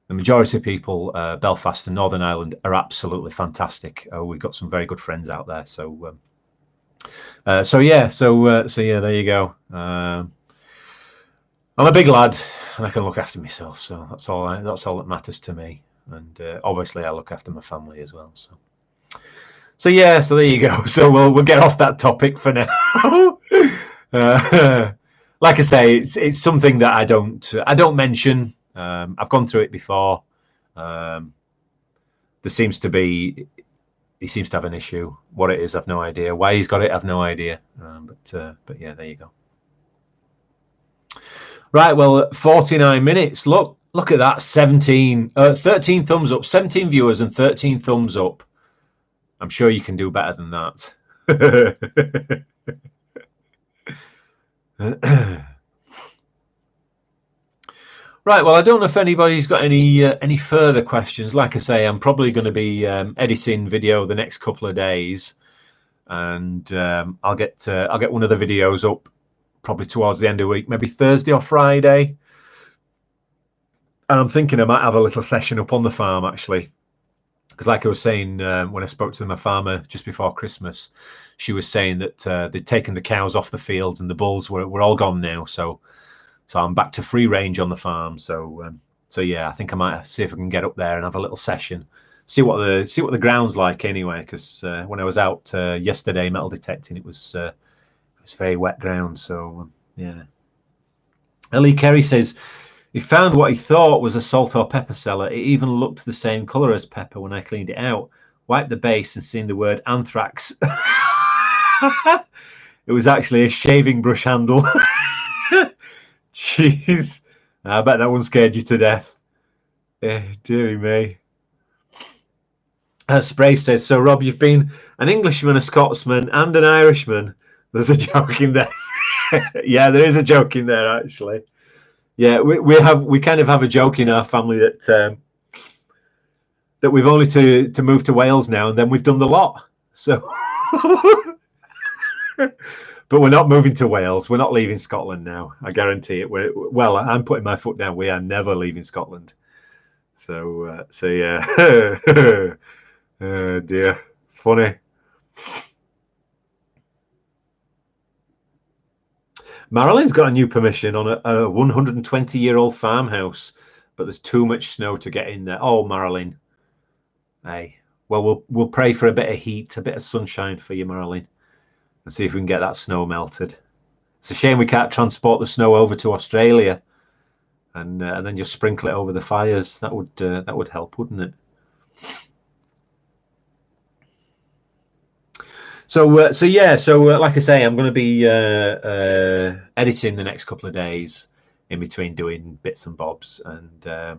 majority of people, Belfast and Northern Ireland, are absolutely fantastic. We've got some very good friends out there. So yeah, there you go. I'm a big lad, and I can look after myself, so that's all that matters to me. And obviously, I look after my family as well. So yeah, so there you go. So we'll get off that topic for now. Like I say, it's something that I don't mention. I've gone through it before. He seems to have an issue. What it is, I've no idea. Why he's got it, I've no idea. But yeah, there you go. Right, well, 49 minutes. Look at that. 13 thumbs up, 17 viewers and 13 thumbs up. I'm sure you can do better than that. Right, well, I don't know if anybody's got any further questions. Like I say, I'm probably going to be editing video the next couple of days. and I'll get one of the videos up probably towards the end of the week, maybe Thursday or Friday. And I'm thinking I might have a little session up on the farm, actually, because like I was saying when I spoke to my farmer just before Christmas, she was saying that they'd taken the cows off the fields and the bulls were all gone now. So I'm back to free range on the farm. So yeah, I think I might see if I can get up there and have a little session, see what the ground's like anyway. Because when I was out yesterday metal detecting, it was very wet ground. So yeah. Ellie Kerry says he found what he thought was a salt or pepper cellar. It even looked the same colour as pepper when I cleaned it out. Wiped the base and seen the word anthrax. It was actually a shaving brush handle. Jeez. I bet that one scared you to death. Dearie me. Spray says, so Rob, you've been an Englishman, a Scotsman, and an Irishman. There's a joke in there. Yeah, there is a joke in there, actually. Yeah, we kind of have a joke in our family that we've only to move to Wales now, and then we've done the lot. So, but we're not moving to Wales. We're not leaving Scotland now. I guarantee it. Well, I'm putting my foot down. We are never leaving Scotland. So yeah. Oh dear, funny. Marilyn's got a new permission on a 120-year-old farmhouse, but there's too much snow to get in there. Oh, Marilyn. Hey, well, we'll pray for a bit of heat, a bit of sunshine for you, Marilyn, and see if we can get that snow melted. It's a shame we can't transport the snow over to Australia and then just sprinkle it over the fires. That would help, wouldn't it? So yeah. So like I say, I'm going to be editing the next couple of days in between doing bits and bobs. And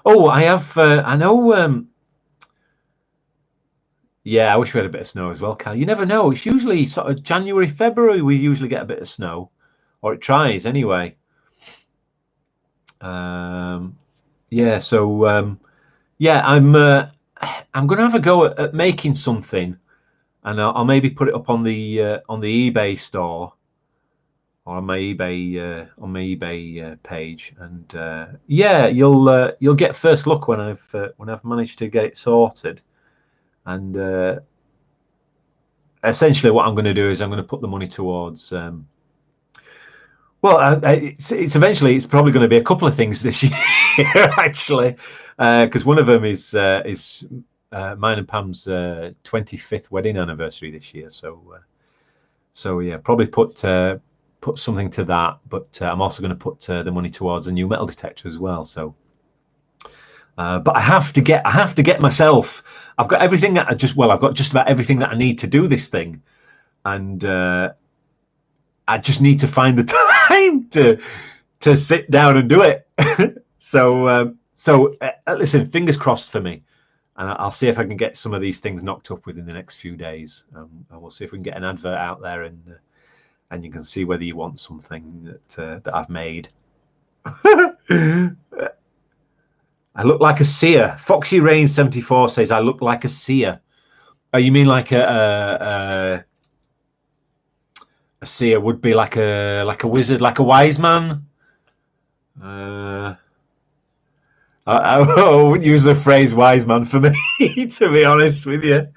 I have. I know. Yeah, I wish we had a bit of snow as well, Cal. You never know. It's usually sort of January, February. We usually get a bit of snow, or it tries anyway. Yeah. So yeah, I'm going to have a go at making something. And I'll maybe put it up on the eBay store or on my eBay page. And yeah, you'll get first look when I've managed to get it sorted. And essentially, what I'm going to do is I'm going to put the money towards. It's eventually it's probably going to be a couple of things this year actually, because one of them is mine and Pam's 25th wedding anniversary this year. So yeah, probably put something to that. But I'm also going to put the money towards a new metal detector as well. So, but I have to get myself. I've got everything that I've got just about everything that I need to do this thing, and I just need to find the time to sit down and do it. So listen, fingers crossed for me. And I'll see if I can get some of these things knocked up within the next few days. And we'll see if we can get an advert out there, and you can see whether you want something that I've made. I look like a seer. Foxy Rain 74 says I look like a seer. Oh, you mean like a seer would be like a wizard, like a wise man? I wouldn't use the phrase wise man for me, to be honest with you.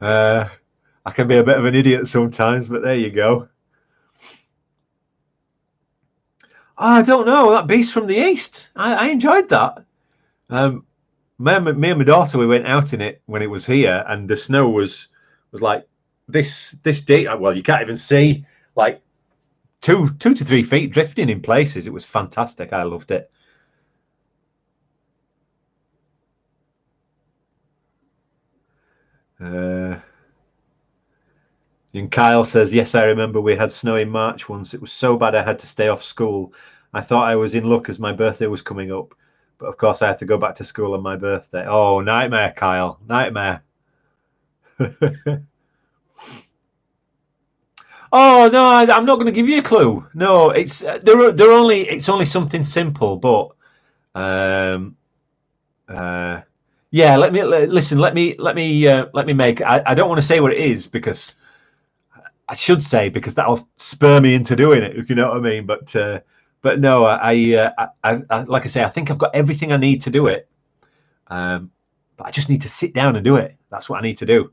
I can be a bit of an idiot sometimes, but there you go. I don't know. That Beast from the East. I enjoyed that. Me and my daughter, we went out in it when it was here, and the snow was like this deep. Well, you can't even see, like 2 to 3 feet drifting in places. It was fantastic. I loved it. And Kyle says, yes, I remember we had snow in March once. It was so bad I had to stay off school. I thought I was in luck as my birthday was coming up. But of course I had to go back to school on my birthday. Oh, nightmare, Kyle. Nightmare. Oh no, I'm not going to give you a clue. No, it's it's only something simple, but yeah. Let me make. I don't want to say what it is because I should say, because that'll spur me into doing it, if you know what I mean. But no, I like I say, I think I've got everything I need to do it. But I just need to sit down and do it. That's what I need to do.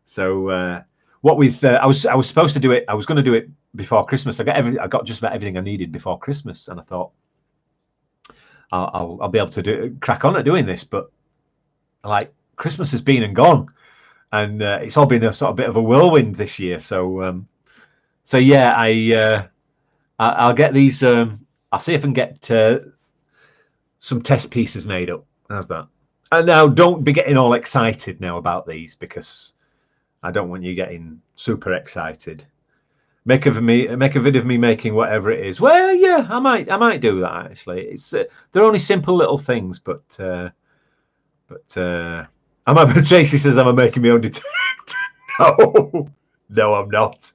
So what with I was supposed to do it. I was going to do it before Christmas. I got just about everything I needed before Christmas, and I thought I'll be able to crack on at doing this. But like Christmas has been and gone, and it's all been a sort of bit of a whirlwind this year. So yeah, I'll get these. I'll see if I can get some test pieces made up. How's that? And now, don't be getting all excited now about these, because I don't want you getting super excited. Make a vid of me making whatever it is. Well, yeah, I might do that actually. It's they're only simple little things, but Tracy says, "Am I making my own detector?" No, I'm not.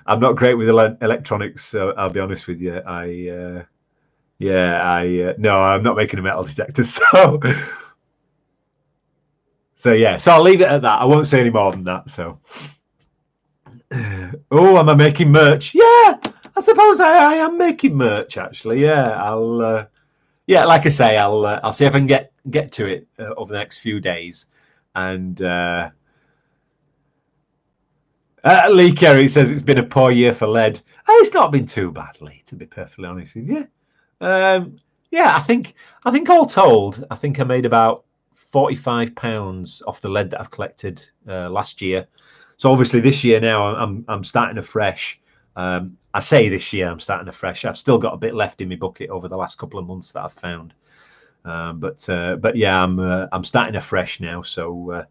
I'm not great with electronics, so I'll be honest with you. No, I'm not making a metal detector. So yeah, so I'll leave it at that. I won't say any more than that. So, oh, am I making merch? Yeah, I suppose I am making merch actually. Yeah, like I say, I'll see if I can get to it over the next few days. And Lee Kerry says it's been a poor year for lead. It's not been too bad, Lee, to be perfectly honest with you. Yeah, I think all told, I think I made about £45 off the lead that I've collected last year. So obviously this year now I'm starting afresh. I say this year I'm starting afresh. I've still got a bit left in my bucket over the last couple of months that I've found. But yeah, I'm starting afresh now. So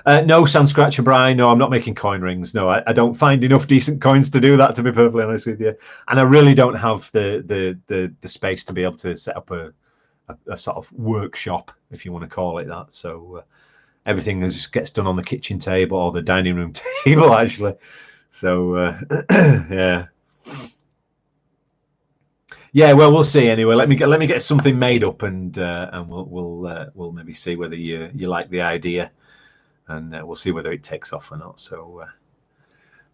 no, Sand Scratcher Brian. No, I'm not making coin rings. No, I don't find enough decent coins to do that, to be perfectly honest with you. And I really don't have the space to be able to set up a sort of workshop, if you want to call it that. So everything just gets done on the kitchen table or the dining room table, actually. So yeah. Yeah, well, we'll see anyway. Let me get something made up, and we'll maybe see whether you like the idea, and we'll see whether it takes off or not. So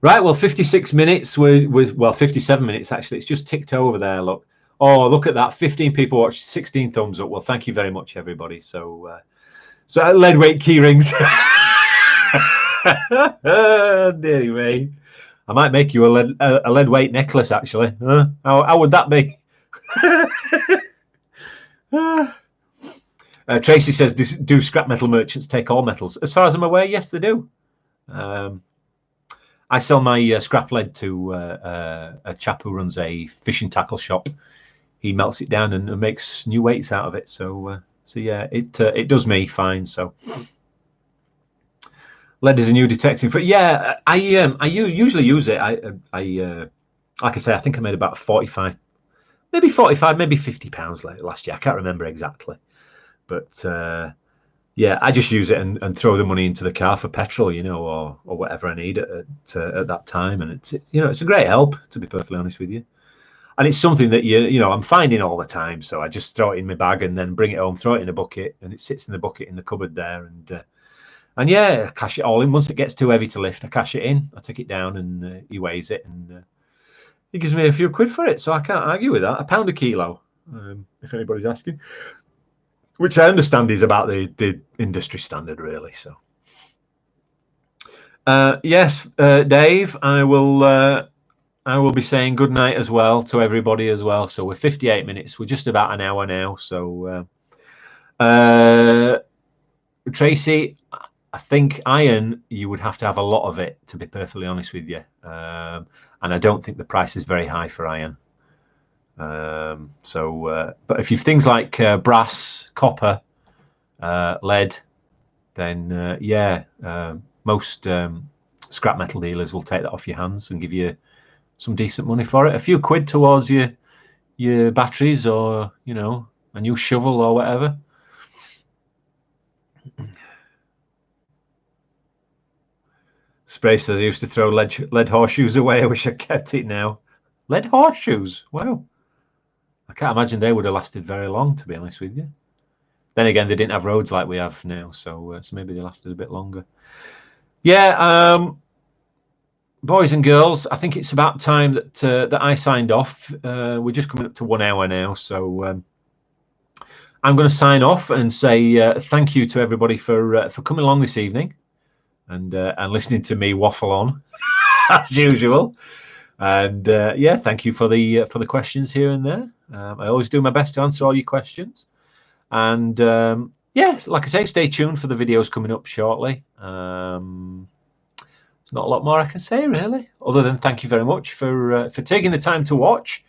right, well, 56 minutes. Well, 57 minutes actually. It's just ticked over there. Look, oh, look at that. 15 people watched, 16 thumbs up. Well, thank you very much, everybody. So lead weight key rings. Deary me. I might make you a lead weight necklace, actually. How would that be? Tracy says, do scrap metal merchants take all metals? As far as I'm aware, yes, they do. I sell my scrap lead to a chap who runs a fishing tackle shop. He melts it down and makes new weights out of it. So yeah, it does me fine. So lead is a new detecting. But yeah, I usually use it. I like I say, I think I made about 45, maybe £50 last year. I can't remember exactly, but yeah, I just use it and throw the money into the car for petrol, or whatever I need at that time. And it's a great help, to be perfectly honest with you. And it's something that I'm finding all the time. So I just throw it in my bag and then bring it home, throw it in a bucket, and it sits in the bucket in the cupboard there. And yeah, I cash it all in. Once it gets too heavy to lift, I cash it in. I take it down, and he weighs it, and he gives me a few quid for it. So I can't argue with that. £1 a kilo, if anybody's asking. Which I understand is about the industry standard, really. So, yes, Dave, I will be saying good night as well to everybody as well. So we're 58 minutes. We're just about an hour now. So, Tracy, I think iron, you would have to have a lot of it, to be perfectly honest with you. And I don't think the price is very high for iron. But if you've things like brass, copper, lead, then yeah, most scrap metal dealers will take that off your hands and give you some decent money for it. A few quid towards your batteries, or a new shovel or whatever. Spray says, I used to throw lead horseshoes away. I wish I kept it now. Lead horseshoes? Wow. I can't imagine they would have lasted very long, to be honest with you. Then again, they didn't have roads like we have now, so maybe they lasted a bit longer. Yeah, boys and girls, I think it's about time that I signed off. We're just coming up to 1 hour now, so I'm going to sign off and say thank you to everybody for coming along this evening and listening to me waffle on as usual. And yeah, thank you for the questions here and there. I always do my best to answer all your questions. And yeah, like I say, stay tuned for the videos coming up shortly. There's not a lot more I can say really, other than thank you very much for taking the time to watch.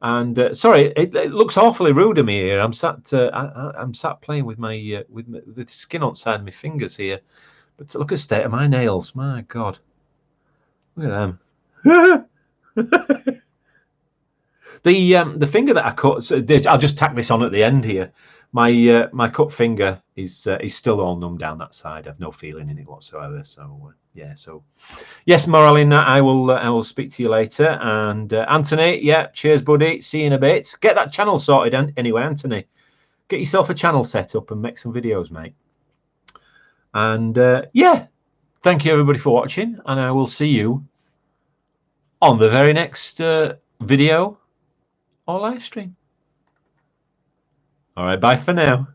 And sorry, it looks awfully rude of me here. I'm sat I'm sat playing with my with the skin outside my fingers here. But look at the state of my nails. My God, look at them. The finger that I cut, so I'll just tack this on at the end here. My cut finger is still all numb down that side. I've no feeling in it whatsoever. So yeah. So yes, Moralina, I will speak to you later. And Anthony, yeah, cheers, buddy. See you in a bit. Get that channel sorted anyway, Anthony. Get yourself a channel set up and make some videos, mate. And yeah, thank you everybody for watching, and I will see you on the very next video or live stream. All right, bye for now.